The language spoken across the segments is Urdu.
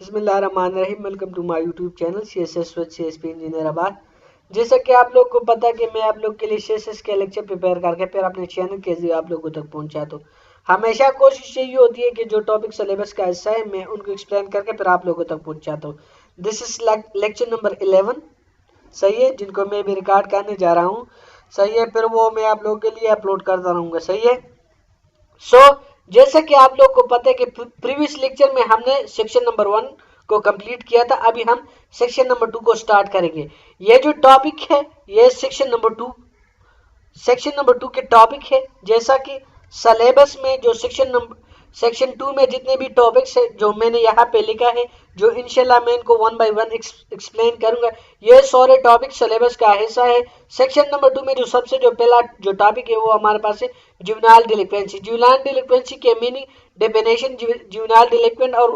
بسم اللہ الرحمن الرحیم. Welcome to my YouTube channel C S S with C S P engineer Abad. جیسا کہ آپ لوگ کو پتا کہ میں آپ لوگ کے لیے سی ایس ایس کے لیکچر پریپیئر کر کے پھر اپنے چینل کے ذریعے آپ لوگوں تک پہنچاتا ہوں. ہمیشہ کوشش یہی ہوتی ہے کہ جو ٹاپک سلیبس کا حصہ ہے میں ان کو ایکسپلین کر کے پھر آپ لوگوں تک پہنچاتا ہوں. دس از لیکچر نمبر 11. صحیح ہے, جن کو میں بھی ریکارڈ کرنے جا رہا ہوں. صحیح ہے, پھر وہ میں آپ لوگوں کے لیے اپلوڈ کرتا رہوں گا. صحیح ہے. جیسا کہ آپ لوگ کو پتہ ہے کہ پریویس لیکچر میں ہم نے سیکشن نمبر 1 کو کمپلیٹ کیا تھا. ابھی ہم سیکشن نمبر 2 کو سٹارٹ کریں گے. یہ جو ٹاپک ہے یہ سیکشن نمبر 2 کے ٹاپک ہے. جیسا کہ سلیبس میں جو سیکشن 2 میں جتنے بھی ٹاپکس ہیں جو میں نے یہاں پہ لکھا ہے, جو انشاءاللہ میں ان کو 1 بائی 1 ایکسپلین کروں گا, یہ سارے ٹاپک سلیبس کا حصہ ہے. سیکشن نمبر 2 میں جو سب سے جو پہلا جو ٹاپک ہے وہ ہمارے پاس ہے جوینائل ڈیلنکوینسی. جوینائل ڈیلنکوینسی کے میننگ, ڈیفینیشن, جوینائل ڈیلنکوینٹ اور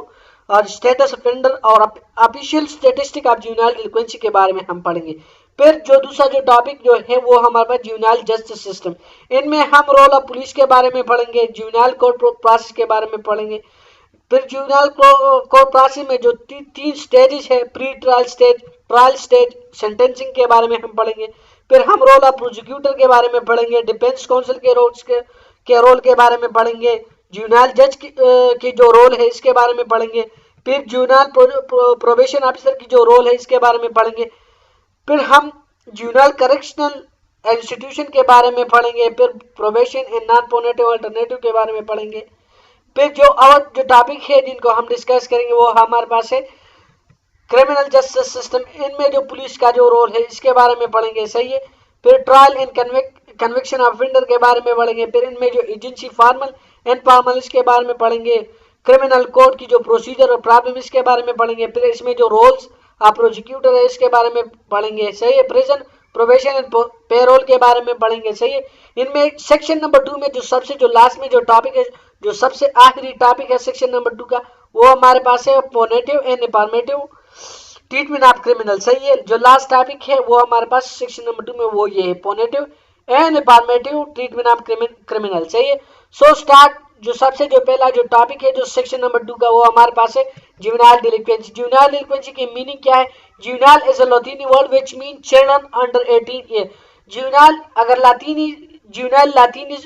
اسٹیٹس افینڈر اور official statistic of juvenile delinquency کے بارے میں ہم پڑھیں گے. پھر جو دوسرا جو ٹاپک جو ہے وہ ہمارے پاس جوینائل جسٹس سسٹم. ان میں ہم رول آف پولیس کے بارے میں پڑھیں گے, جوینائل کورٹ پروسیس کے بارے میں پڑھیں گے. پھر جوینائل کورٹ پروسیس میں جو 3 سٹیجز ہے, پری ٹرائل سٹیج, ٹرائل سٹیج, سینٹنسنگ کے بارے میں ہم پڑھیں گے. پھر ہم رول آف پروسیکیوٹر کے بارے میں پڑھیں گے, ڈیفینس کونسل کے رول کے بارے میں پڑھیں گے, جوینائل جج کی جو رول ہے اس کے بارے میں پڑھیں گے. پھر جوینائل پروبیشن آفیسر کی جو رول ہے اس کے بارے میں پڑھیں گے. پھر ہم جوینائل کریکشنل انسٹیٹیوشن کے بارے میں پڑھیں گے. پھر پروبیشن اینڈ نان پونیٹیو الٹرنیٹیو کے بارے میں پڑھیں گے. پھر جو ٹاپک ہے جن کو ہم ڈسکس کریں گے وہ ہمارے پاس ہے کرمنل جسٹس سسٹم. ان میں جو پولیس کا جو رول ہے اس کے بارے میں پڑھیں گے. صحیح ہے. پھر trial and conviction of offender کے بارے میں پڑھیں گے. پھر ان میں جو ایجنسی فارمل اینڈ فارمل اس کے بارے میں پڑھیں گے. کرمنل کوڈ کی جو پروسیجر اور پرابلم اس کے بارے میں پڑھیں گے. پھر اس میں جو رولز آف پروسیکیوٹر ہے اس کے بارے میں پڑھیں گے. صحیح ہے. پریزن پروبیشن اینڈ پیرول کے بارے میں پڑھیں گے. صحیح ہے. ان میں سیکشن نمبر 2 میں جو سب سے جو لاسٹ میں جو ٹاپک ہے, جو سب سے آخری ٹاپک ہے سیکشن نمبر 2 کا, وہ ہمارے پاس ہے punitive and informative treatment of criminal. صحیح ہے. جو لاسٹ ٹاپک ہے وہ ہمارے پاس سیکشن نمبر 2 میں وہ یہ ہے punitive and informative treatment of criminal. صحیح ہے. سٹارٹ جو سب سے جو پہلا جو ٹاپک ہے جو سیکشن نمبر 2 کا, وہ ہمارے پاس ہے جوینائل ڈیلنکوینسی. جوینائل ڈیلنکوینسی کی میننگ کیا ہے؟ جوینائل از اے لاطینی word which mean children under 18 year. Juvenile اگر جوینائل لاطینی,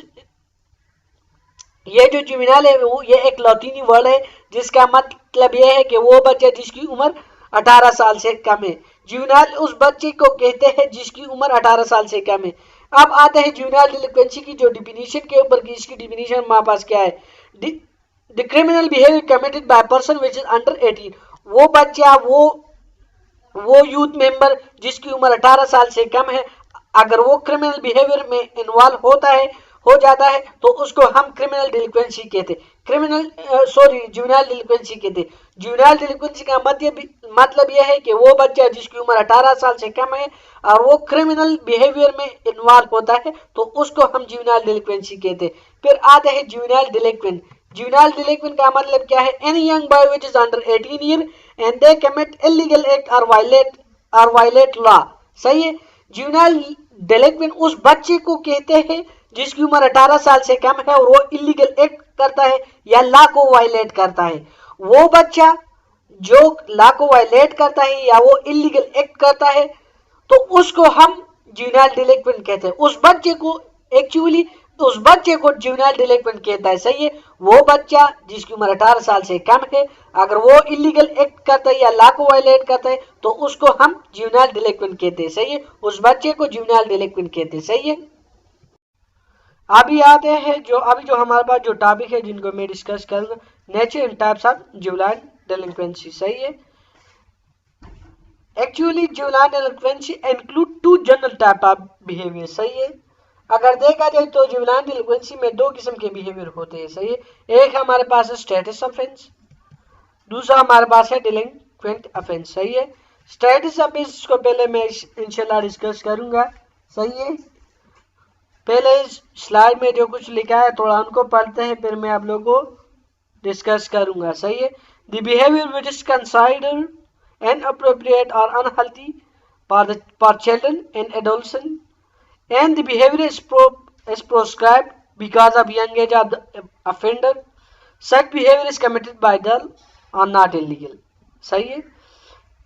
یہ جو جوینائل ہے وہ یہ ایک لاطینی ورڈ ہے جس کا مطلب یہ ہے کہ وہ بچہ جس کی عمر 18 سال سے کم ہے. جوینائل اس بچے کو کہتے ہیں جس کی عمر 18 سال سے کم ہے. اب آتے ہیں جوینائل ڈیلنکوینسی کی جو ڈیفینیشن کے اوپر کی. اس کی ڈیفینیشن ہمارے پاس کیا ہے؟ The criminal behaviour committed by person which is under 18. وہ بچہ, وہ یوتھ ممبر جس کی عمر 18 سال سے کم ہے, اگر وہ کرمنل بیہیویئر میں انوالو ہو جاتا ہے تو اس کو ہم کرمنل ڈیلنکوینسی کہتے ہیں. جوینائل ڈیلنکوینسی کہتے ہیں. جوینائل ڈیلنکوینسی کا مطلب یہ ہے کہ وہ بچہ جس کی عمر 18 سال سے کم ہے اور وہ کرمنل بیہیویئر میں انوالو ہوتا ہے تو اس کو ہم جوینائل ڈیلنکوینسی کہتے ہیں. پھر آتے ہیں جوینائل ڈیلنکوینٹ. جوینائل ڈیلنکوینٹ کا مطلب کیا ہے؟ Any young boy which is under 18 year and they commit illegal act اور وائلیٹ لا. صحیح ہے. جوینائل ڈیلنکوینٹ اس بچے کو کہتے ہیں جس کی عمر 18 سال سے کم ہے اور وہ الیگل ایکٹ کرتا ہے یا لا کو وائلیٹ کرتا ہے. وہ بچہ جو لا کو وائلیٹ کرتا ہے یا وہ الیگل ایکٹ کرتا ہے تو اس کو ہم جوینائل ڈیلنکوینٹ کہتے ہیں. اس بچے کو جوینائل ڈیلنکوینٹ کہتا ہے. صحیح ہے. وہ بچہ جس کی عمر 18 سال سے کم ہے اگر وہ الیگل ایکٹ کرتا ہے یا لا کو وائلیٹ کرتا ہے تو اس کو ہم جوینائل ڈیلنکوینٹ کہتے ہیں. صحیح ہے. اس بچے کو جوینائل ڈیلنکوینٹ کہتے ہیں. صحیح ہے. ابھی آتے ہیں جو ہمارے پاس جو ٹاپک ہے جن کو میں ڈسکس کروں گا, nature and types of juvenile delinquency. صحیح ہے. Actually juvenile delinquency include 2 general type of behaviour. صحیح ہے. اگر دیکھا جائے تو جوینائل ڈیلنکوینسی میں 2 قسم کے بیہیویئر ہوتے ہیں. صحیح ہے. ایک ہمارے پاس ہے اسٹیٹس افینس, دوسرا ہمارے پاس ہے ڈیلنکوینٹ افینس. صحیح ہے. اسٹیٹس افینس کو پہلے میں انشاءاللہ ڈسکس کروں گا. صحیح ہے. پہلے سلائیڈ میں جو کچھ لکھا ہے تھوڑا ان کو پڑھتے ہیں پھر میں آپ لوگوں کو ڈسکس کروں گا. صحیح ہے. The behaviour which is considered inappropriate or unhealthy for children and adolescents and the behavior is prescribed because of young age of the offender. Such behavior is committed by adult or not illegal. صحیح ہے.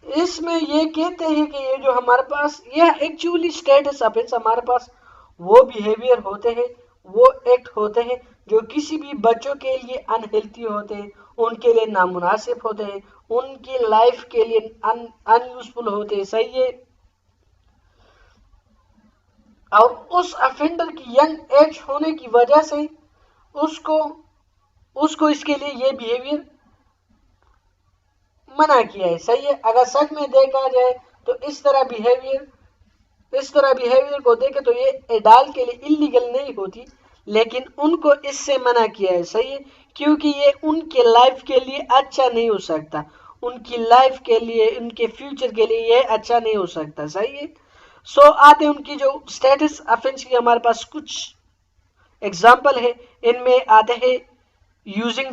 اس میں یہ کہتے ہیں کہ یہ جو ہمارے پاس یہ ایکچولی اسٹیٹس افینس ہمارے پاس وہ بیہیویئر ہوتے ہیں، وہ ایکٹ ہوتے ہیں جو کسی بھی بچوں کے لیے انہیلتھی ہوتے ہیں، ان کے لیے نامناسب ہوتے ہیں، ان کی لائف کے لیے ان یوزفل ہوتے ہیں. صحیح ہے. اور اس افینڈر کی ینگ ایج ہونے کی وجہ سے اس کو اس کے لیے یہ بیہیویئر منع کیا ہے. صحیح ہے. اگر سچ میں دیکھا جائے تو اس طرح بیہیویئر کو دیکھے تو یہ ایڈالٹ کے لیے اللیگل نہیں ہوتی، لیکن ان کو اس سے منع کیا ہے. صحیح ہے. کیونکہ یہ ان کے لائف کے لیے اچھا نہیں ہو سکتا، ان کی لائف کے لیے، ان کے فیوچر کے لیے یہ اچھا نہیں ہو سکتا. صحیح ہے. سو آتے ان کی جو اسٹیٹس افینس کی ہمارے پاس کچھ ایگزامپل ہے. ان میں آتے ہیں یوزنگ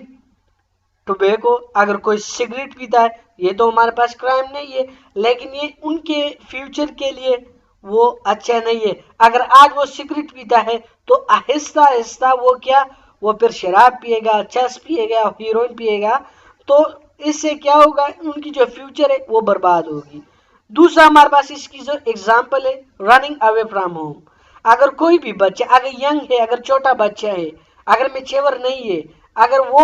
ٹوبیکو. اگر کوئی سگریٹ پیتا ہے یہ تو ہمارے پاس کرائم نہیں ہے، لیکن یہ ان کے فیوچر کے لیے وہ اچھا نہیں ہے. اگر آج وہ سگریٹ پیتا ہے تو آہستہ آہستہ وہ پھر شراب پیے گا، چرس پیے گا، ہیروئن پیے گا، تو اس سے کیا ہوگا، ان کی جو فیوچر ہے وہ برباد ہوگی. دوسرا ہمارے پاس اس کی جو ایگزامپل ہے رننگ اوے فرام ہوم. اگر کوئی بھی بچہ اگر ینگ ہے، اگر چھوٹا بچہ ہے، اگر میچور نہیں ہے، اگر وہ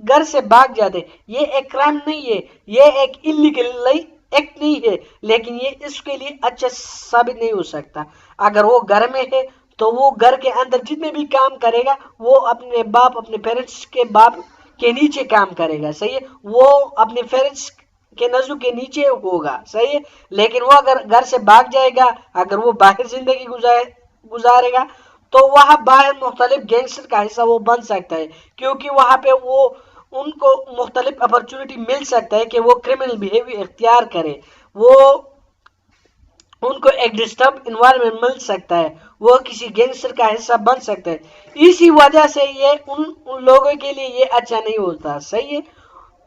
گھر سے بھاگ جاتے، یہ ایک کرائم نہیں ہے، یہ ایک اللیگل ایکٹ نہیں ہے، لیکن یہ اس کے لیے اچھا ثابت نہیں ہو سکتا. اگر وہ گھر میں ہے تو وہ گھر کے اندر جتنے بھی کام کرے گا وہ اپنے پیرنٹس کے باپ کے نیچے کام کرے گا. صحیح ہے. وہ اپنے پیرنٹس کے نظروں کے نیچے ہوگا. صحیح ہے. لیکن وہ اگر گھر سے بھاگ جائے گا، اگر وہ باہر زندگی گزارے گا تو وہاں باہر مختلف گینگسٹر کا حصہ وہ بن سکتا ہے، کیونکہ وہاں پہ ان کو مختلف اپرچونٹی مل سکتا ہے کہ وہ کرمنل بیہیویئر اختیار کرے، وہ ان کو ایک ڈسٹرب انوائرمنٹ مل سکتا ہے، وہ کسی گینگسٹر کا حصہ بن سکتا ہے. اسی وجہ سے یہ ان لوگوں کے لیے یہ اچھا نہیں ہوتا. صحیح ہے.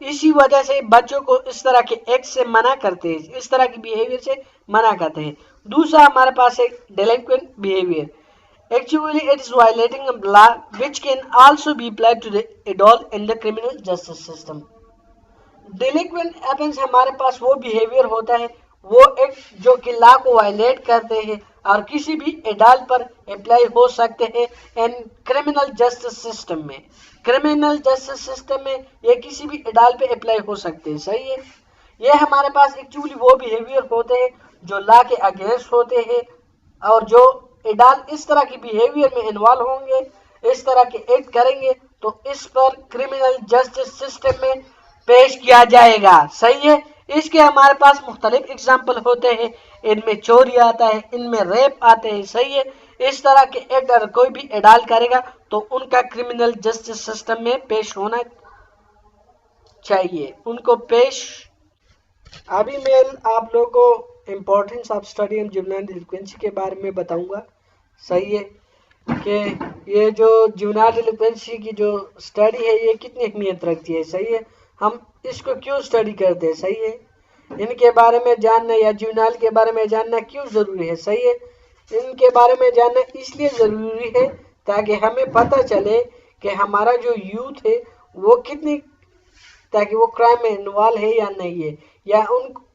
اسی وجہ سے بچوں کو اس طرح کے ایکٹ سے منع کرتے ہیں، اس طرح کی بیہیویئر سے منع کرتے ہیں. دوسرا ہمارے پاس ہے delinquent behaviour. Actually, it is violating a law which can also be applied to the adult in the criminal justice system. Delinquent offense ہمارے پاس وہ بیہیویئر ہوتا ہے، وہ ایک جو کہ لا کو وائلیٹ کرتے ہیں اور کسی بھی ایڈالٹ پر اپلائی ہو سکتے ہیں ان کرمنل جسٹس سسٹم میں. کرمنل جسٹس سسٹم میں یہ کسی بھی ایڈالٹ پہ اپلائی ہو سکتے ہیں. صحیح ہے. یہ ہمارے پاس ایکچولی وہ بیہیویئر ہوتے ہیں جو لا کے اگینسٹ ہوتے ہیں، اور جو ایڈالٹ اس طرح کی بیہیویئر میں انوالو ہوں گے، اس طرح کے ایکٹ کریں گے تو اس پر کرمنل جسٹس سسٹم میں پیش کیا جائے گا. صحیح ہے. اس کے ہمارے پاس مختلف اگزامپل ہوتے ہیں. ان میں چوری آتا ہے، ان میں ریپ آتے ہیں. صحیح ہے. اس طرح کے ایکٹ اگر کوئی بھی ایڈالٹ کرے گا تو ان کا کرمنل جسٹس سسٹم میں پیش ہونا چاہیے، ان کو پیش. ابھی میں آپ لوگوں کو importance of study and juvenile delinquency کے بارے میں بتاؤں گا. صحیح ہے کہ یہ جو جوینائل ڈیلینکوینسی کی جو اسٹڈی ہے یہ کتنی اہمیت رکھتی ہے. صحیح ہے. ہم اس کو کیوں اسٹڈی کرتے ہیں. صحیح ہے. ان کے بارے میں جاننا یا جوینائل کے بارے میں جاننا کیوں ضروری ہے. صحیح ہے. ان کے بارے میں جاننا اس لیے ضروری ہے تاکہ ہمیں پتہ چلے کہ ہمارا جو یوتھ ہے وہ کتنی، تاکہ وہ کرائم میں انوالو ہے یا نہیں ہے، یا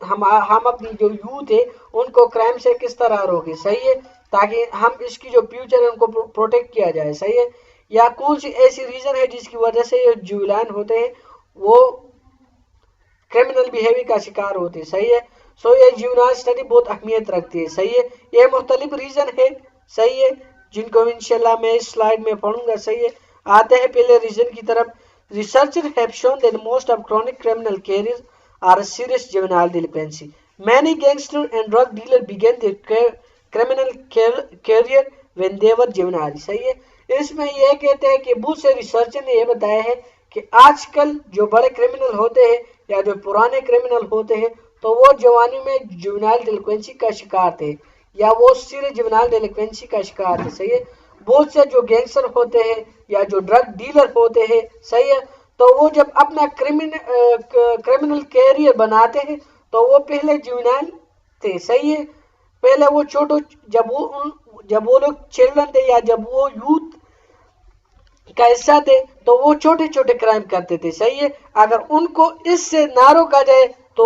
ہم اپنی جو یوتھ ہے ان کو کرائم سے کس طرح روکے. صحیح ہے. تاکہ ہم اس کی جو فیوچر ہے ان کو پروٹیکٹ کیا جائے. صحیح ہے. یا کون سی ایسی ریزن ہے جس کی وجہ سے یہ جوینائل ہوتے ہیں وہ کرمنل بیہیویئر کا شکار ہوتے ہیں. صحیح ہے. سو یہ جوینائل اسٹڈی بہت اہمیت رکھتی ہے. صحیح ہے. یہ مختلف ریزن ہے. صحیح ہے. جن کو انشاءاللہ میں اس سلائیڈ میں پڑھوں گا. صحیح ہے. آتے ہیں پہلے ریزن کی طرف. Researchers have shown that most of chronic criminal cases are a serious juvenile delinquency. Many gangsters and drug dealers began their criminal career when they were juvenile. صحیح ہے. اس میں یہ کہتے ہیں کہ بہت سے ریسرچر نے یہ بتایا ہے کہ آج کل جو بڑے کرمنل ہوتے ہیں یا جو پرانے کرمنل ہوتے ہیں تو وہ جوانی میں جوینائل ڈیلینکوینسی کا شکار تھے یا وہ سیریس جوینائل ڈیلینکوینسی کا شکار تھے. صحیح ہے. بہت سے جو گینگسٹر ہوتے ہیں یا جو ڈرگ ڈیلر ہوتے ہیں. صحیح ہے. تو وہ جب اپنا کرمنل کیریئر بناتے ہیں تو وہ پہلے جوینائل تھے. صحیح ہے. پہلے وہ جب وہ لوگ چلڈرن تھے یا جب وہ یوتھ کا حصہ تھے تو وہ چھوٹے چھوٹے کرائم کرتے تھے، صحیح ہے. اگر ان کو اس سے نہ روکا جائے تو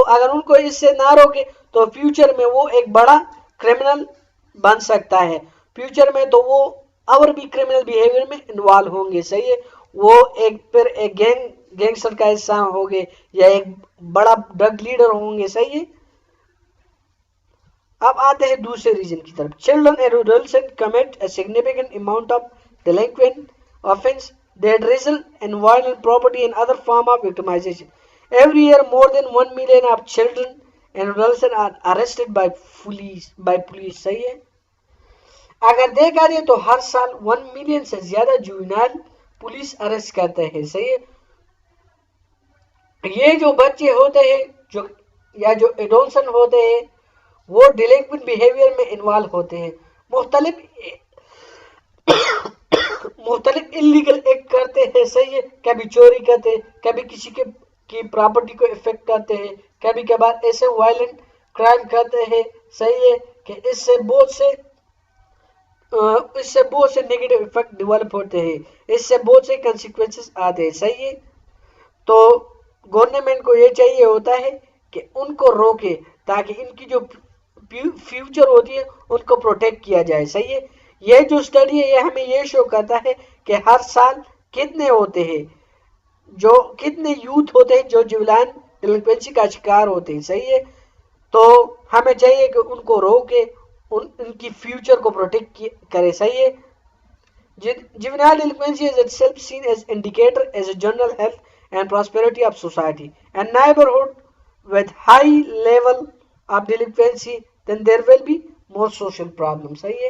اگر ان کو اس سے نہ روکے تو فیوچر میں وہ ایک بڑا کرمنل بن سکتا ہے. فیوچر میں تو وہ اور بھی کرمنل بیہیویئر میں انوالو ہوں گے، صحیح ہے. وہ پھر ایک گینگسٹر کا حصہ ہوں گے یا ایک بڑا ڈرگ لیڈر ہوں گے، صحیح ہے. اب آتے ہیں دوسرے ریزن کی طرف. Children and adolescent commit a significant amount of delinquent offense that result in violent property and other form of victimization. Every year, more than 1 million of children and adolescents are arrested by police. صحیح ہے. اگر دیکھا جائے تو ہر سال 1 ملین سے زیادہ جوینائل پولیس اریسٹ کرتے ہیں، صحیح ہے. یہ جو بچے ہوتے ہیں جو ایڈولسنٹ ہوتے ہیں وہ ڈیلنکوینٹ بیہیویئر میں انوالو ہوتے ہیں، مختلف انلیگل ایکٹ کرتے ہیں، صحیح ہے. کبھی چوری کرتے ہیں، کبھی کسی کی پراپرٹی کو افیکٹ کرتے ہیں، کبھی کبھار ایسے وائلنٹ کرائم کرتے ہیں، صحیح ہے کہ اس سے بہت سے نیگیٹو افیکٹ ڈیولپ ہوتے ہیں، اس سے بہت سے کنسیکوینسز آتے ہیں، صحیح ہے. تو گورنمنٹ کو یہ چاہیے ہوتا ہے کہ ان کو روکے تاکہ ان کی جو فیوچر ہوتی ہے ان کو پروٹیکٹ کیا جائے، صحیح ہے. یہ جو اسٹڈی ہے یہ ہمیں یہ شو کرتا ہے کہ ہر سال کتنے یوتھ ہوتے ہیں جو جوینائل ڈیلنکوینسی کا شکار ہوتے ہیں، صحیح ہے. تو ہمیں چاہیے کہ ان کو روکے، ان کی فیوچر کو پروٹیکٹ کرے، صحیح ہے. Juvenile delinquency is itself seen as indicator as a general health and prosperity of society. A neighborhood with high level of delinquency, then there will be more social problems. صحیح ہے.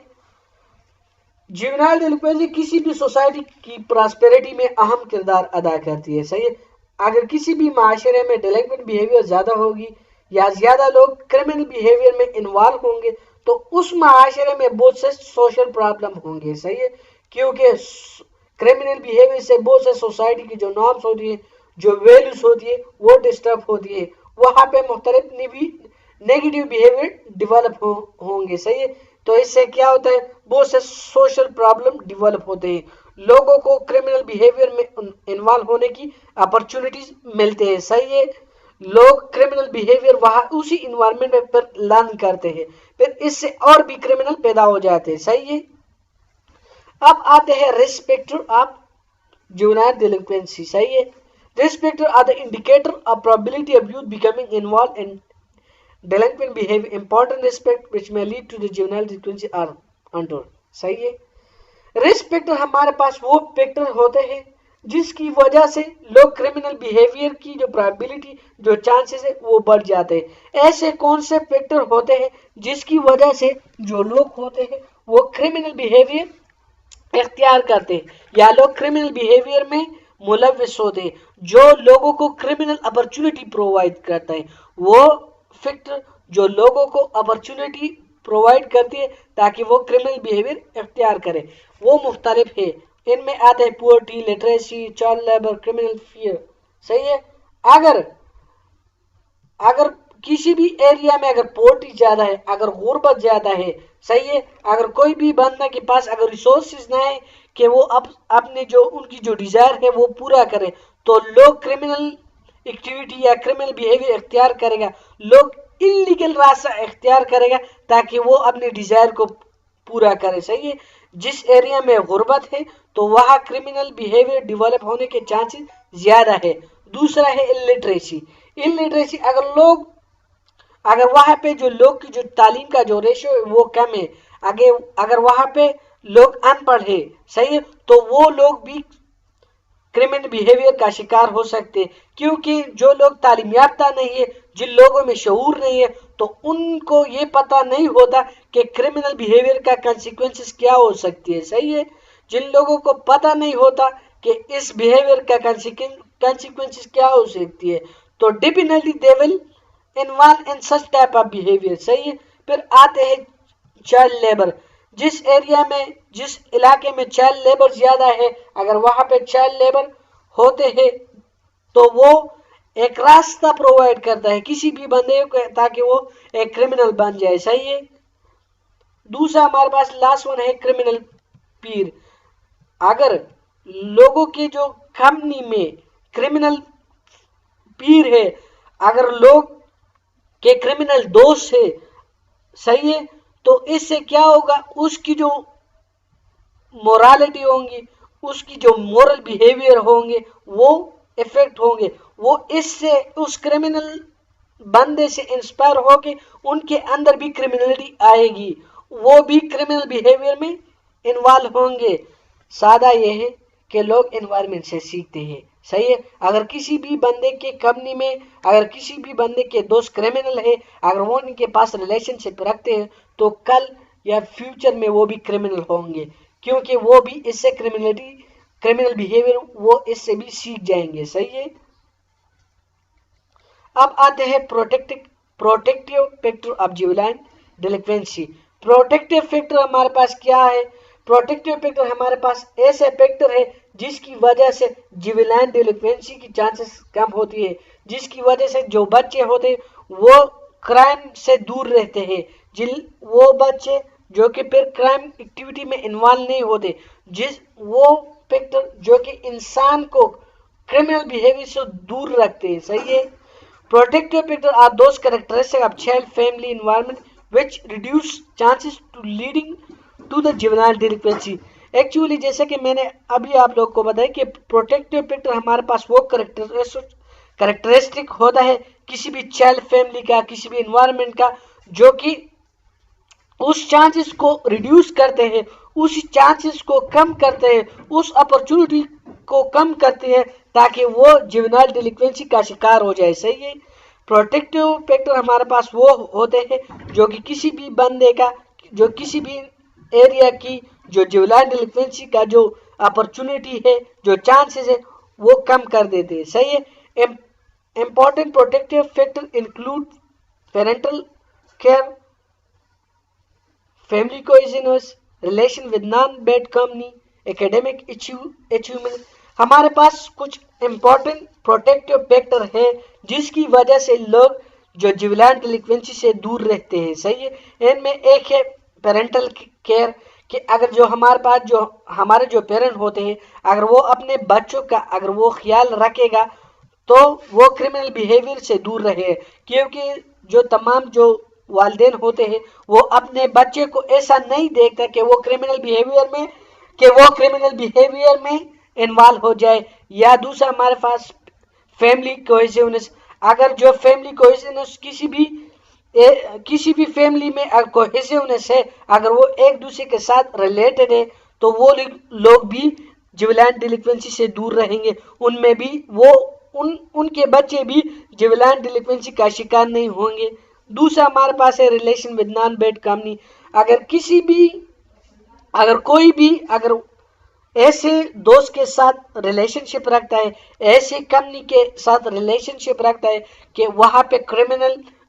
جیونائل ڈیلنکوینسی کسی بھی سوسائٹی کی پراسپیرٹی میں اہم کردار ادا کرتی ہے، صحیح ہے. اگر کسی بھی معاشرے میں ڈیلنکوینٹ بیہیویئر زیادہ ہوگی یا زیادہ لوگ کرمنل بیہیویئر میں انوالو ہوں گے تو اس معاشرے میں بہت سے سوشل پرابلم ہوں گے، صحیح ہے. کیونکہ کرمنل بیہیویئر سے بہت سے سوسائٹی کی جو نارمز ہوتی ہیں، جو ویلیوز ہوتی ہے وہ ڈسٹرب ہوتی ہے، وہاں پہ مختلف نیگیٹو بیہیویئر ڈیولپ ہوں گے، صحیح ہے. تو اس سے کیا ہوتا ہے، بہت سے سوشل پرابلم ڈیولپ ہوتے ہیں، لوگوں کو کرمنل بیہیویئر میں انوالو ہونے کی اپرچونٹیز ملتے ہیں، صحیح ہے. لوگ کرمنل بیہیویئر وہاں اسی انوائرمنٹ میں پھر لرن کرتے ہیں، پھر اس سے اور بھی کرمنل پیدا ہو جاتے ہیں، صحیح ہے. اب آتے ہیں risk factor of juvenile delinquency, صحیح ہے. Risk factor are the indicator of probability of youth becoming involved in delinquent behavior. Important aspect which may lead to the juvenile delinquency are under. صحیح ہے. رسک فیکٹر ہمارے پاس وہ فیکٹر ہوتے ہیں جس کی وجہ سے لوگ کرمنل بیہیویئر کی جو پرابیلٹی، جو چانسز ہے وہ بڑھ جاتے ہیں. ایسے کون سے فیکٹر ہوتے ہیں جس کی وجہ سے جو لوگ ہوتے ہیں وہ کرمنل بیہیویئر اختیار کرتے ہیں یا لوگ کرمنل بیہیویئر میں ملوث ہوتے ہیں، جو لوگوں کو کرمنل اپرچونٹی پرووائڈ کرتا ہے. وہ فیکٹر جو لوگوں کو اپرچونٹی پرووائڈ کرتی ہے تاکہ وہ کرمنل بیہیویئر اختیار کرے وہ مختلف ہے. ان میں آتے ہیں poverty, literacy, child labour, criminal fear, صحیح ہے. اگر کسی بھی ایریا میں اگر پورٹی زیادہ ہے، اگر غربت زیادہ ہے، صحیح ہے، اگر کوئی بھی بندہ کے پاس اگر ریسورسز نہ ہے کہ وہ اپنے جو ان کی جو ڈیزائر ہے وہ پورا کرے تو لوگ کرمنل ایکٹیویٹی یا کرمنل بیہیویئر اختیار کرے گا، لوگ انلیگل راستہ اختیار کرے گا تاکہ وہ اپنے ڈیزائر کو پورا کرے، صحیح ہے. جس ایریا میں غربت ہے تو وہاں کرمنل بیہیویئر ڈیولپ ہونے کے چانسز زیادہ ہے. دوسرا ہے اللٹریسی. اگر وہاں پہ جو لوگ کی جو تعلیم کا جو ریشو ہے وہ کم ہے، اگر وہاں پہ لوگ ان پڑھ ہے، صحیح ہے، تو وہ لوگ بھی کرمنل بیہیویئر کا شکار ہو سکتے، کیونکہ جو لوگ تعلیم یافتہ نہیں ہے، جن لوگوں میں شعور نہیں ہے تو ان کو یہ پتہ نہیں ہوتا کہ کرمنل بیہیویئر کا کنسیکوینسز کیا ہو سکتی ہے، صحیح ہے. جن لوگوں کو پتہ نہیں ہوتا کہ اس بیہیویئر کا کنسیکوینسز کیا ہو سکتی ہے تو definitely they will involve in such type of behaviour, صحیح ہے. پھر آتے ہیں چائلڈ لیبر. جس علاقے میں چائلڈ لیبر زیادہ ہے، اگر وہاں پہ چائلڈ لیبر ہوتے ہیں تو وہ ایک راستہ پرووائڈ کرتا ہے کسی بھی بندے کو تاکہ وہ ایک کرمنل بن جائے، صحیح ہے. دوسرا ہمارے پاس لاسٹ ون ہے کرمنل پیر. اگر لوگوں کے جو کمپنی میں کرمنل پیر ہے، اگر لوگ کے کرمنل دوست ہے، صحیح ہے، تو اس سے کیا ہوگا، اس کی جو مورالٹی ہوں گی، اس کی جو مورل بیہیویئر ہوں گے وہ افیکٹ ہوں گے، وہ اس سے اس کرمنل بندے سے انسپائر ہو کے ان کے اندر بھی کرمنلٹی آئے گی، وہ بھی کرمنل بیہیویئر میں انوالو ہوں گے۔ سادہ یہ ہے کہ لوگ انوائرمنٹ سے سیکھتے ہیں، صحیح ہے۔ اگر کسی بھی بندے کے کمپنی میں اگر کسی بھی بندے کے دوست کرمنل ہے، اگر وہ ان کے پاس ریلیشن شپ رکھتے ہیں تو کل یا فیوچر میں وہ بھی کرمنل ہوں گے، کیونکہ وہ بھی اس سے کرمنل بیہیویئر وہ اس سے بھی سیکھ جائیں گے، صحیح ہے۔ اب آتے ہیں پروٹیکٹیو فیکٹر آف جیولائن ڈیلکوینسی۔ پروٹیکٹیو فیکٹر ہمارے پاس کیا ہے؟ پروٹیکٹیو فیکٹر ہمارے پاس ایسے فیکٹر ہے جس کی وجہ سے جیولائن ڈیلکوینسی کی چانسز کم ہوتی ہے، جس کی وجہ سے جو بچے ہوتے ہیں وہ کرائم سے دور رہتے ہیں، وہ بچے جو کہ پھر کرائم ایکٹیویٹی میں انوالو نہیں ہوتے، وہ فیکٹر جو کہ انسان کو کرمنل بیہیویئر سے دور رکھتے ہیں، صحیح ہے۔ Protective factors are those characteristics of child, family, environment which reduce chances to leading to the juvenile delinquency. Actually جیسے کہ میں نے ابھی آپ لوگ کو بتایا کہ پروٹیکٹیو فیکٹر ہمارے پاس وہ کریکٹرسٹک ہوتا ہے کسی بھی چائلڈ فیملی کا، کسی بھی انوائرمنٹ کا، جو کہ اس چانسز کو ریڈیوس کرتے ہیں، اس چانسز کو کم کرتے ہیں، اس اپرچونٹی کو کم کرتے ہیں تاکہ وہ جیونائل ڈیلکوینسی کا شکار ہو جائے، صحیح ہے۔ پروٹیکٹیو فیکٹر ہمارے پاس وہ ہوتے ہیں جو کہ کسی بھی بندے کا، جو کسی بھی ایریا کی جو جیونائل ڈیلکوینسی کا جو اپرچونٹی ہے، جو چانسز ہے وہ کم کر دیتے ہیں، صحیح ہے۔ Important protective factor include parental care, family cohesion, relation with non bad company, academic achievement. ہمارے پاس کچھ امپورٹنٹ پروٹیکٹیو فیکٹر ہے جس کی وجہ سے لوگ جو جیولائن ڈیلکوینسی سے دور رہتے ہیں، صحیح ہے۔ ان میں ایک ہے پیرنٹل کیئر، کہ اگر جو ہمارے پاس جو ہمارے جو پیرنٹ ہوتے ہیں اگر وہ اپنے بچوں کا اگر وہ خیال رکھے گا تو وہ کرمنل بیہیویئر سے دور رہے، کیونکہ جو تمام جو والدین ہوتے ہیں وہ اپنے بچے کو ایسا نہیں دیکھتا کہ وہ کرمنل بیہیویئر میں انوالو ہو جائے۔ یا دوسرا ہمارے پاس فیملی کوہیزنس، اگر جو فیملی کوہیزنس کسی بھی فیملی میں کوہیزنس ہے، اگر وہ ایک دوسرے کے ساتھ ریلیٹڈ ہے تو وہ لوگ بھی جیولائن ڈیلکوینسی سے دور رہیں گے، ان میں بھی ان کے بچے بھی جیولائن ڈیلکوینسی کا شکار نہیں ہوں گے۔ دوسرا ہمارے پاس ہے relation with non bad company, اگر کوئی بھی اگر ایسے دوست کے ساتھ ریلیشن شپ رکھتا ہے، ایسے کمپنی کے ساتھ ریلیشن شپ رکھتا ہے کہ وہاں پہ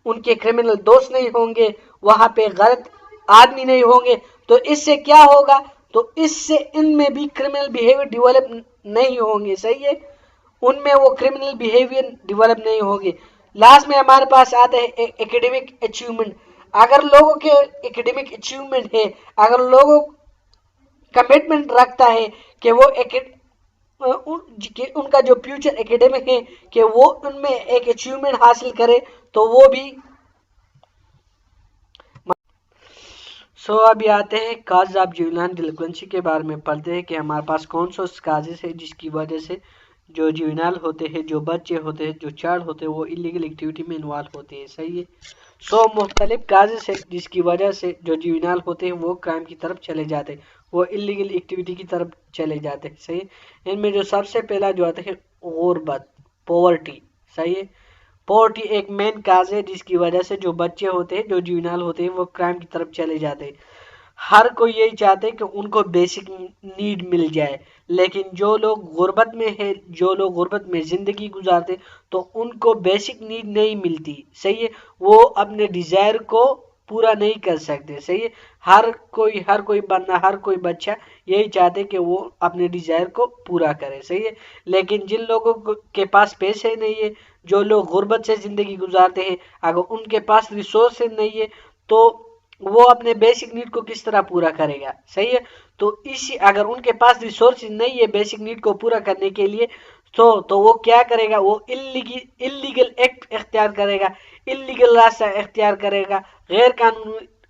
ان کے کرمنل دوست نہیں ہوں گے، وہاں پہ غلط آدمی نہیں ہوں گے، تو اس سے کیا ہوگا، تو اس سے ان میں بھی کرمنل بیہیویئر ڈیولپ نہیں ہوں گے، صحیح ہے، ان میں وہ کرمنل بیہیویئر ڈیولپ نہیں ہوں گے۔ لاسٹ میں ہمارے پاس آتا ہے ایکیڈیمک اچیومنٹ، اگر لوگوں کے ایکیڈیمک اچیومنٹ ہے، اگر لوگوں کمٹمنٹ رکھتا ہے کہ وہ ان کا جو فیوچر ایکیڈیمک ہے کہ وہ ان میں ایک اچیومنٹ حاصل کرے تو وہ بھی ابھی آتے ہیں کاز آف جیولائن ڈیلکوینسی کے بارے میں پڑھتے ہیں کہ ہمارے پاس کون سا کازز ہے جس کی وجہ سے جو جیونائل ہوتے ہیں، جو بچے ہوتے ہیں، جو چائلڈ ہوتے ہیں وہ ایلیگل ایکٹیویٹی میں انوالو ہوتے ہیں، صحیح ہے۔ مختلف کازز ہے جس کی وجہ سے جو جیونائل ہوتے ہیں وہ کرائم کی طرف چلے جاتے ہیں، وہ ایلیگل ایکٹیویٹی کی طرف چلے جاتے ہیں، صحیح ہے۔ ان میں جو سب سے پہلا جو آتا ہے غربت، پاورٹی، صحیح ہے۔ پاورٹی ایک مین کاز ہے جس کی وجہ سے جو بچے ہوتے ہیں، جو جیونائل ہوتے ہیں وہ کرائم کی طرف چلے جاتے ہیں۔ ہر کوئی یہی چاہتے ہیں کہ ان کو بیسک نیڈ مل جائے، لیکن جو لوگ غربت میں ہے، جو لوگ غربت میں زندگی گزارتے تو ان کو بیسک نیڈ نہیں ملتی، صحیح ہے، وہ اپنے ڈیزائر کو پورا نہیں کر سکتے، صحیح ہے۔ ہر کوئی بندہ، ہر کوئی بچہ یہی چاہتے کہ وہ اپنے ڈیزائر کو پورا کرے، صحیح ہے، لیکن جن لوگوں کے پاس پیسے نہیں ہے، جو لوگ غربت سے زندگی گزارتے ہیں، اگر ان کے پاس ریسورس نہیں ہے تو وہ اپنے بیسک نیڈ کو کس طرح پورا کرے گا. صحیح ہے. تو اسی اگر ان کے پاس ریسورسز نہیں ہے بیسک نیڈ کو پورا کرنے کے لیے تو وہ کیا کرے گا, وہ اللیگل ایکٹ اختیار کرے گا, اللیگل راستہ اختیار کرے گا, غیر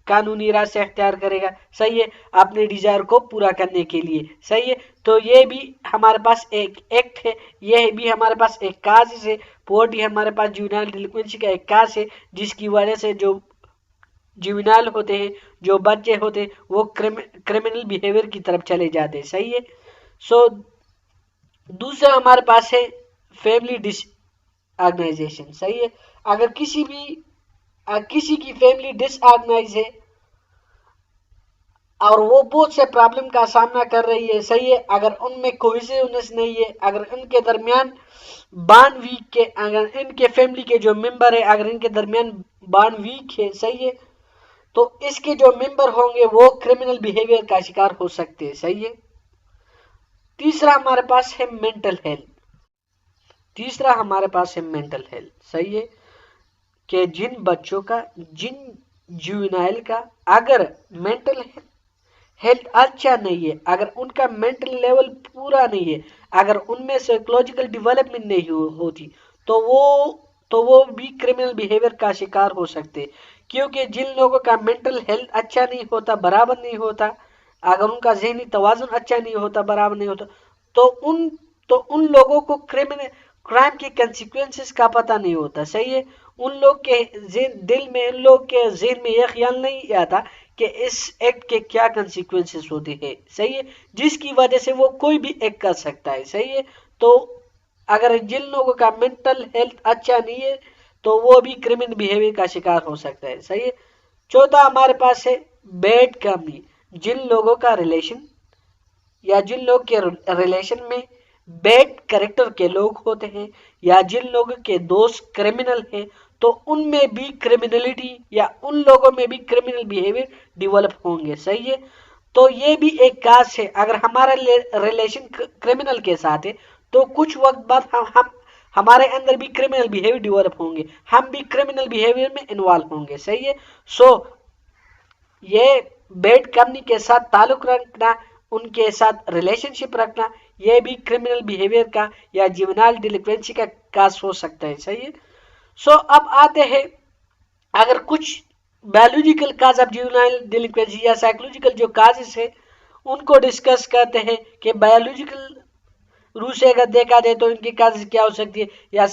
قانونی راستہ اختیار کرے گا. صحیح ہے, اپنے ڈیزائر کو پورا کرنے کے لیے. صحیح ہے. تو یہ بھی ہمارے پاس ایک ایکٹ ہے, یہ بھی ہمارے پاس ایک کاز ہے. پورٹی ہمارے پاس جوینائل ڈیلینکوینسی کا ایک کاز ہے جس کی وجہ سے جو جوینائل ہوتے ہیں, جو بچے ہوتے ہیں, وہ کرمنل بیہیویئر کی طرف چلے جاتے ہیں. صحیح ہے. سو دوسرا ہمارے پاس ہے فیملی ڈس آرگنائزیشن. صحیح ہے. اگر کسی کی فیملی ڈس آرگنائز ہے اور وہ بہت سے پرابلم کا سامنا کر رہی ہے. صحیح ہے. اگر ان میں کوہیزیونیس نہیں ہے, اگر ان کے درمیان بانڈ ویک ہے, اگر ان کے فیملی کے جو ممبر ہے اگر ان کے درمیان بانڈ ویک ہے, صحیح ہے, تو اس کے جو ممبر ہوں گے وہ کرمنل بیہیویئر کا شکار ہو سکتے ہیں. صحیح ہے. تیسرا ہمارے پاس ہے مینٹل ہیلتھ. صحیح ہے کہ جن بچوں کا, جن جوینائل کا اگر مینٹل ہیلتھ اچھا نہیں ہے, اگر ان کا مینٹل لیول پورا نہیں ہے, اگر ان میں سائیکولوجیکل ڈیولپمنٹ نہیں ہوتی تو وہ بھی کرمنل بیہیویئر کا شکار ہو سکتے. کیونکہ جن لوگوں کا مینٹل ہیلتھ اچھا نہیں ہوتا, برابر نہیں ہوتا, اگر ان کا ذہنی توازن اچھا نہیں ہوتا, برابر نہیں ہوتا, تو ان لوگوں کو کرائم کی کنسیکوینسز کا پتہ نہیں ہوتا. صحیح ہے. ان لوگ کے دل میں, ان لوگ کے ذہن میں یہ خیال نہیں آتا کہ اس ایکٹ کے کیا کنسیکوینسز ہوتے ہیں. صحیح ہے. جس کی وجہ سے وہ کوئی بھی ایکٹ کر سکتا ہے. صحیح ہے. تو اگر جن لوگوں کا مینٹل ہیلتھ اچھا نہیں ہے تو وہ بھی کرمنل بیہیویئر کا شکار ہو سکتا ہے. صحیح ہے. چوتھا ہمارے پاس ہے بیڈ کمپنی. جن لوگوں کا ریلیشن یا جن لوگ کے ریلیشن میں بیڈ کریکٹر کے لوگ ہوتے ہیں یا جن لوگوں کے دوست کرمنل ہیں تو ان میں بھی کرمنلٹی یا ان لوگوں میں بھی کرمنل بیہیویئر ڈیولپ ہوں گے. صحیح ہے. تو یہ بھی ایک کاز ہے. اگر ہمارا ریلیشن کرمنل کے ساتھ ہے تو کچھ وقت بعد ہمارے اندر بھی کرمنل بیہیویئر ڈیولپ ہوں گے, ہم بھی کرمنل بیہیویئر میں انوالو ہوں گے. صحیح ہے. سو یہ بیڈ کمپنی کے ساتھ تعلق رکھنا, ان کے ساتھ ریلیشن شپ رکھنا, یہ بھی کرمنل بیہیویئر کا یا جوینائل ڈیلینکوینسی کا کاز ہو سکتا ہے. صحیح ہے. سو اب آتے ہیں اگر کچھ بایولوجیکل کاز آف جوینائل ڈیلینکوینسی یا سائیکولوجیکل جو کازز ہے ان کو ڈسکس کرتے ہیں کہ بایولوجیکل روح سے اگر دیکھا جائے تو ان کی کازز کیا ہو سکتی ہے, یا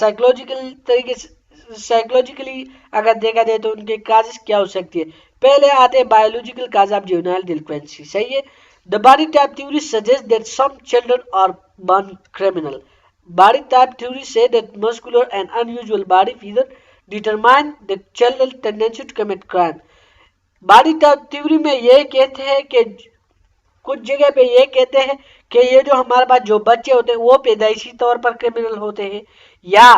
سائیکولوجیکلی اگر دیکھا جائے تو ان کے کازز کیا ہو سکتی ہے. پہلے آتے ہیں بایولوجیکل کاز آف جوینائل ڈیلینکوینسی. صحیح ہے. The body type theory suggests that some children are born criminal. Body type theory say that muscular and unusual body feature determine the child's tendency to commit crime. Body type theory میں یہ کہتے ہیں کہ کچھ جگہ پہ یہ کہتے ہیں کہ یہ جو ہمارے پاس جو بچے ہوتے ہیں وہ پیدائشی طور پر کرمنل ہوتے ہیں, یا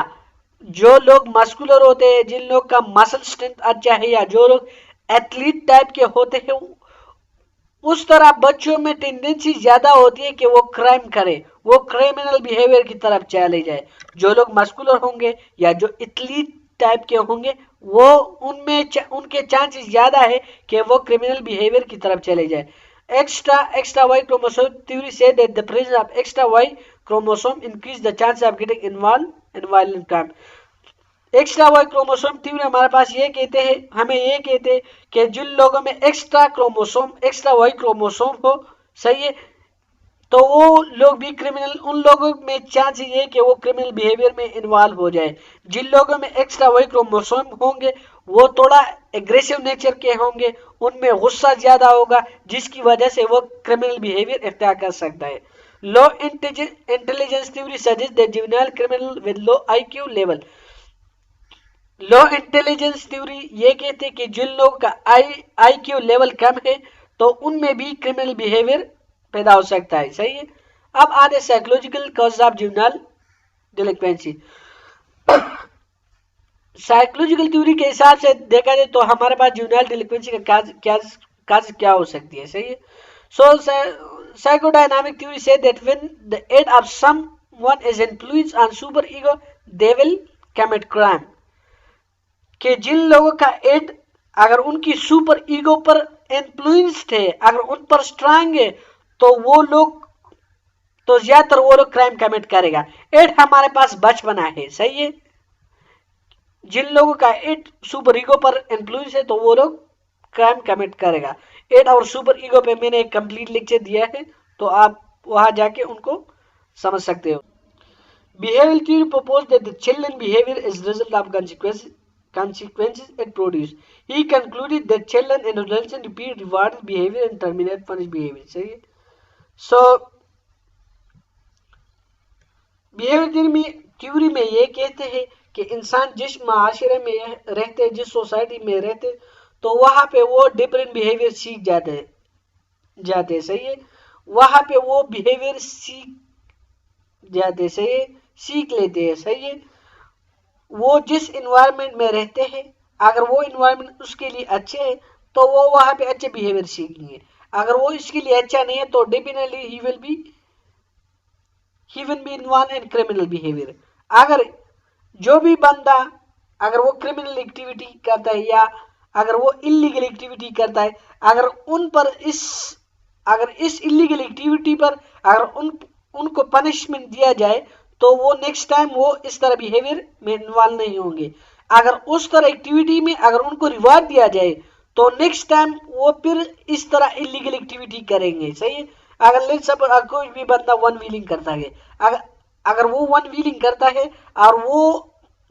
جو لوگ مسکولر ہوتے ہیں, جن لوگ کا مسل اسٹرینتھ اچھا ہے, یا جو لوگ ایتھلیٹ ٹائپ کے ہوتے ہیں, اس طرح بچوں میں ٹینڈنسی زیادہ ہوتی ہے کہ وہ کرائم کرے, وہ کرمنل بیہیویئر کی طرف چلے جائے. جو لوگ مسکولر ہوں گے یا جو ایتھلیٹ ٹائپ کے ہوں گے وہ ان کے چانسز زیادہ ہے کہ وہ کرمنل بیہیویئر کی طرف چلے جائے. Extra Y chromosome theory says that the presence of extra Y chromosome increase the chance of getting involved in violent crime. Extra Y chromosome theory ہمارے پاس یہ کہتے ہیں, ہمیں یہ کہتے ہیں کہ جن لوگوں میں ایکسٹرا وائی کروموسوم ہو, صحیح ہے, تو وہ لوگ بھی کرمنل, ان لوگوں میں چانس یہ کہ وہ کرمنل بیہیویئر میں انوالو ہو جائے. جن لوگوں میں ایکسٹرا وائی کروموسوم ہوں گے وہ تھوڑا ایگریسو نیچر کے ہوں گے, ان میں غصہ زیادہ ہوگا جس کی وجہ سے وہ کرمنل بیہیویئر اختیار کر سکتا ہے. Low intelligence theory suggest that juvenile criminal with low IQ level. Low intelligence theory یہ کہتے کہ جن لوگوں کا IQ لیول کم ہے تو ان میں بھی کرمنل بیہیویئر پیدا ہو سکتا ہے. صحیح ہے. اب آتے psychological cause of juvenile delinquency. Psychological theory کے حساب سے دیکھا جائے تو ہمارے پاس جوینائل ڈیلینکوینسی کا کاز کیا ہو سکتی ہے. صحیح ہے. سو سائیکو ڈائنامک تھیوری سے that when the head of someone is influenced on super ego they will commit crime. کہ جن لوگوں کا ایڈ اگر ان کی سپر ایگو پر انفلوئنس تھے، اگر ان پر اسٹرانگ ہے، تو وہ لوگ تو زیادہ تر وہ لوگ کرائم کمٹ کرے گا. 8 ہمارے پاس بچپنا ہے، صحیح ہے. جن لوگوں کا 8 سپر ایگو پر انفلوئنس ہے تو وہ لوگ کرائم کمٹ کرے گا. 8 اور سپر ایگو پہ میں نے ایک کمپلیٹ لیکچر دیا ہے، تو آپ وہاں جا کے ان کو سمجھ سکتے ہو. Behavioral theory proposed that the children behavior is the result of consequences it produced. He concluded that children and adolescents repeat rewarded behavior and terminate punished behavior. صحیح ہے. So behavioral theory میں یہ کہتے ہیں کہ انسان جس معاشرے میں رہتے، جس سوسائٹی میں رہتے، تو وہاں پہ وہ ڈفرینٹ بیہیویئر سیکھ جاتے. صحیح ہے. وہاں پہ وہ بیہیویئر سیکھ جاتے، صحیح ہے، سیکھ لیتے ہیں. صحیح ہے. وہ جس انوائرمنٹ میں رہتے ہیں، اگر وہ انوائرمنٹ اس کے لیے اچھے ہے تو وہ وہاں پہ اچھے بیہیویئر سیکھیں گے. اگر وہ اس کے لیے اچھا نہیں ہے تو definitely he will be involve in criminal behaviour. اگر جو بھی بندہ اگر وہ کریمنل ایکٹیویٹی کرتا ہے یا اگر وہ انلیگل ایکٹیویٹی کرتا ہے، اگر اس انلیگل ایکٹیویٹی پر اگر ان کو پنشمنٹ دیا جائے تو وہ نیکسٹ ٹائم وہ اس طرح بیہیویئر میں انوالو نہیں ہوں گے. اگر اس طرح ایکٹیویٹی میں اگر ان کو ریوارڈ دیا جائے تو نیکسٹ ٹائم وہ پھر اس طرح انلیگل ایکٹیویٹی کریں گے. صحیح ہے. اگر کوئی بھی بندہ ون ویلنگ کرتا ہے، اگر وہ ون ویلنگ کرتا ہے اور وہ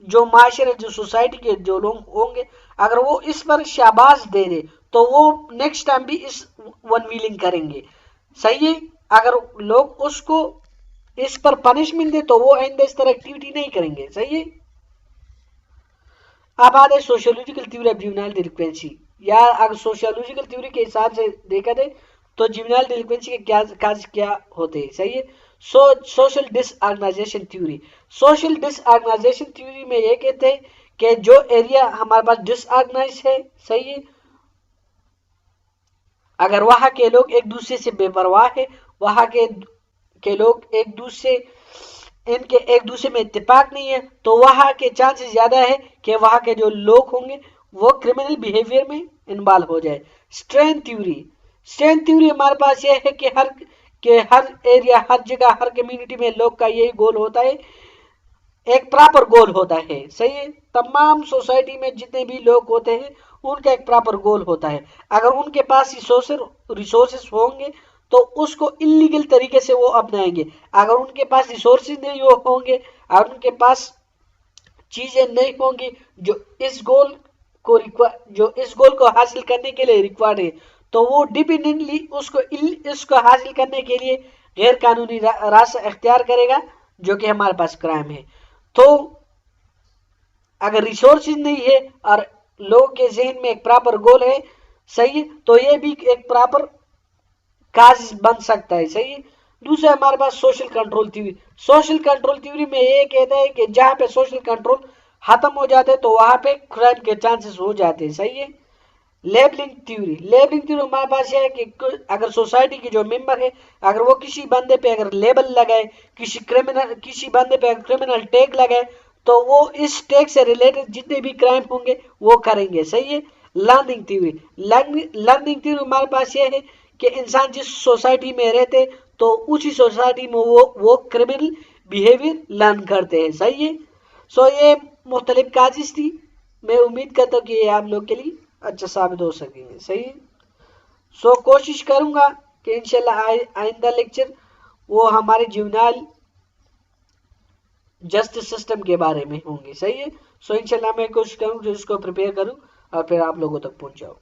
جو معاشرے جو سوسائٹی کے جو لوگ ہوں گے اگر وہ اس پر شاباش دے دے تو وہ نیکسٹ ٹائم بھی اس ون ویلنگ کریں گے. صحیح ہے. اگر لوگ اس پر پنشمنٹ دے تو وہ آئندہ اس طرح ایکٹیویٹی نہیں کریں گے. صحیح ہے. اب آتے سوشیولوجیکل تھیوری آف جوینائل ڈیلینکوینسی، یا اگر سوشیولوجیکل تھیوری کے حساب سے دیکھا جائے تو جوینائل ڈیلینکوینسی کے کاز کیا ہوتے ہیں. صحیح ہے. سوشل ڈس آرگنائزیشن تھیوری. سوشل ڈس آرگنائزیشن تھیوری میں یہ کہتے ہیں کہ جو ایریا ہمارے پاس ڈس آرگنائز ہے، صحیح ہے، اگر وہاں کے لوگ ایک دوسرے سے بے پرواہ ہے، وہاں کے لوگ ایک دوسرے میں اتفاق نہیں ہے، تو وہاں کے چانسز زیادہ ہے کہ وہاں کے جو لوگ ہوں گے وہ کرمنل بیہیویئر میں انوالو ہو جائے. اسٹرینتھ تھیوری ہمارے پاس یہ ہے کہ ہر ایریا، ہر جگہ، ہر کمیونٹی میں لوگ کا یہی گول ہوتا ہے، ایک پراپر گول ہوتا ہے. صحیح ہے. تمام سوسائٹی میں جتنے بھی لوگ ہوتے ہیں ان کا ایک پراپر گول ہوتا ہے. اگر ان کے پاس ریسورسز ہوں گے تو اس کو انلیگل طریقے سے وہ اپنائیں گے. اگر ان کے پاس ریسورسز نہیں ہوں گے، اگر ان کے پاس چیزیں نہیں ہوں گی جو اس گول کو حاصل کرنے کے لیے ریکوائرڈ ہے، تو وہ ڈیپینڈنٹلی اس کو حاصل کرنے کے لیے غیر قانونی راستہ اختیار کرے گا، جو کہ ہمارے پاس کرائم ہے. تو اگر ریسورسز نہیں ہے اور لوگوں کے ذہن میں ایک پراپر گول ہے، صحیح، تو یہ بھی ایک پراپر کاز بن سکتا ہے. صحیح. دوسرا ہمارے پاس social control theory. Social control theory میں یہ کہتا ہے کہ جہاں پہ سوشل کنٹرول ختم ہو جاتے تو وہاں پہ کرائم کے چانسز ہو جاتے ہیں. صحیح ہے. لیبلنگ تھیوری ہمارے پاس یہ ہے کہ اگر سوسائٹی کے جو ممبر ہے اگر وہ کسی بندے پہ اگر لیبل لگائے، کسی بندے پہ اگر کرمنل ٹیگ لگائے تو وہ اس ٹیگ سے ریلیٹڈ جتنے بھی کرائم ہوں گے وہ کریں گے. صحیح ہے. لرننگ تھیوری ہمارے پاس یہ ہے کہ انسان جس سوسائٹی میں رہتے تو اسی سوسائٹی میں وہ کرمنل بیہیویئر لرن کرتے ہیں. صحیح ہے. سو یہ مختلف کازز تھی. میں امید کرتا ہوں کہ یہ آپ لوگ کے لیے اچھا ثابت ہو سکیں گے. صحیح. سو کوشش کروں گا کہ انشاءاللہ آئندہ لیکچر وہ ہمارے جوینائل جسٹس سسٹم کے بارے میں ہوں گے. صحیح ہے. سو انشاءاللہ میں کوشش کروں کہ اس کو پریپیئر کروں اور پھر آپ لوگوں تک پہنچاؤں.